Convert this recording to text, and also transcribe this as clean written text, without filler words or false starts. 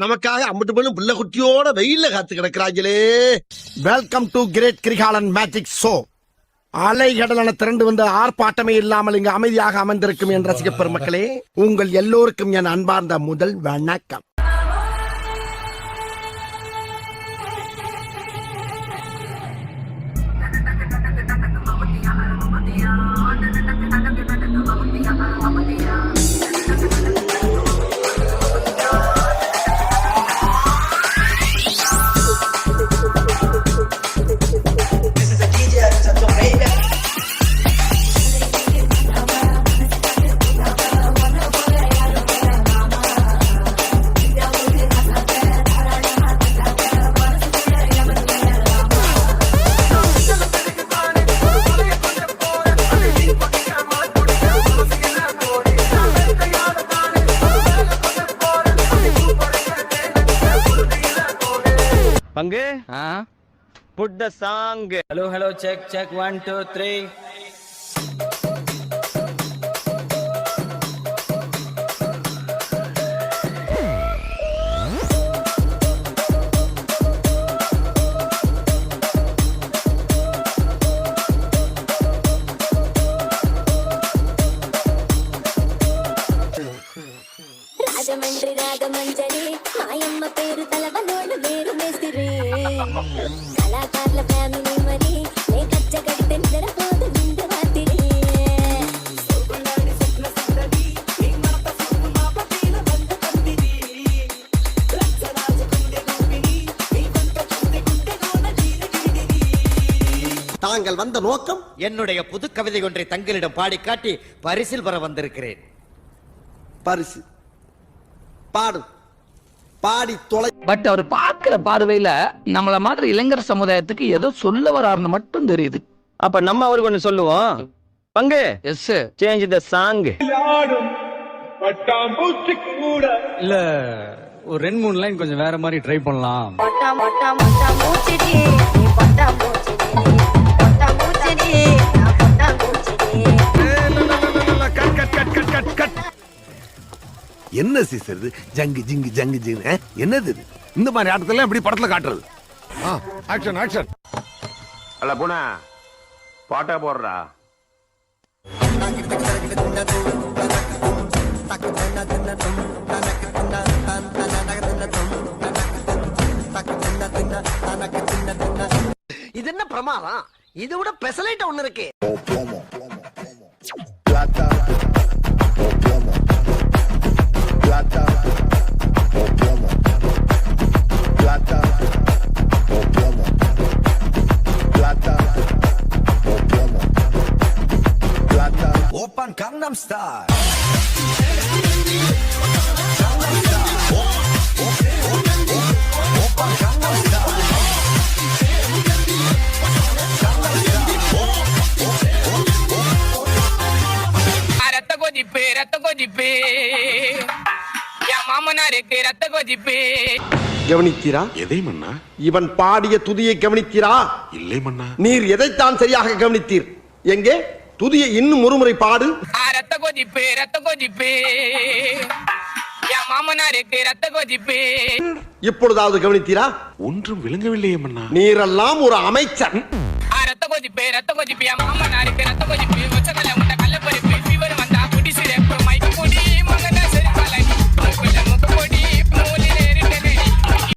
நமக்காக அம்பட்டு பண்ணும் பிள்ளை குட்டியோட வெயில்ல காத்து கிடக்குறாங்களே. Welcome to great Kirikalan magic show. அலைகடலான திரண்டு வந்து ஆர்ப்பாட்டமே இல்லாமல் இங்கு அமைதியாக அமர்ந்திருக்கும் என் ரசிக பெருமக்களே, உங்கள் எல்லோருக்கும் என் அன்பார்ந்த முதல் வணக்கம். பங்கு put the song. Hello, check 1 2 3. Ragamanjari మాయమ్మ పేరు తలవనోళ్ళు వేరు మేస్తిరి కళాకారుల ఫ్యామిలీ మరి నే కచ్చ కడితే నిద్రపోదు నిండు రాత్రి தாங்கள் வந்த நோக்கம் என்னுடைய புது கவிதை ஒன்றை தங்களிடம் பாடி காட்டி பரிசில் பெற வந்திருக்கிறேன். பரிசு பாடு பாடி தொலை. பட் அவர் பார்க்கிற பார்வையில நம்மள மாதிரி இளைஞர் சமுதாயத்துக்கு ஏதோ சொல்ல வராருன்னு மட்டும் தெரியுது. அப்ப நம்ம அவருக்கு ஒண்ணு சொல்லுவோம். பங்கு எஸ் சேஞ்ச் த சாங். இல்ல ஒரு 2-3 லைன் கொஞ்சம் வேற மாதிரி ட்ரை பண்ணலாம். மொட்டா மொட்டா மொட்டா மூச்சிடி நீ மொட்டா மூச்சிடி மொட்டா மூச்சிடி நான் மொட்டா மூச்சிடி. என்ன சீசர் இது? ஜங்கு ஜிங்கு ஜங்கு ஜிங்கு என்னது இது? இந்த மாதிரி ஆட்டத்தெல்லாம் எப்படி படத்துல காட்டுறது? Action action. அல்ல பூனா பாட்டா போடுறா. இது என்ன பிரமாதம்? இதை விட பெசலைட் ஒண்ணு இருக்கு. Open Gangnam Style. ரத்த கொதிப்பு என் மாமனாருக்கு ரத்த கொதிப்பு. கவனித்தீரா? எதை மன்னா? இவன் பாடிய துதியை கவனித்தீரா? இல்லை மன்னா. நீர் எதைத்தான் சரியாக கவனித்தீர்? எங்கே துதியை இன்னும் ஒருமுறை பாடு. ரத்த கொதிப்பு என் மாமனாருக்கு ரத்த கொதிப்பு. இப்பொழுதாவது கவனித்தீரா? ஒன்றும் விளங்கவில்லையே மன்னா. நீரெல்லாம் ஒரு அமைச்சர். ரத்த கொதிப்பு என் மாமனாருக்கு ரத்த கொதிப்பு.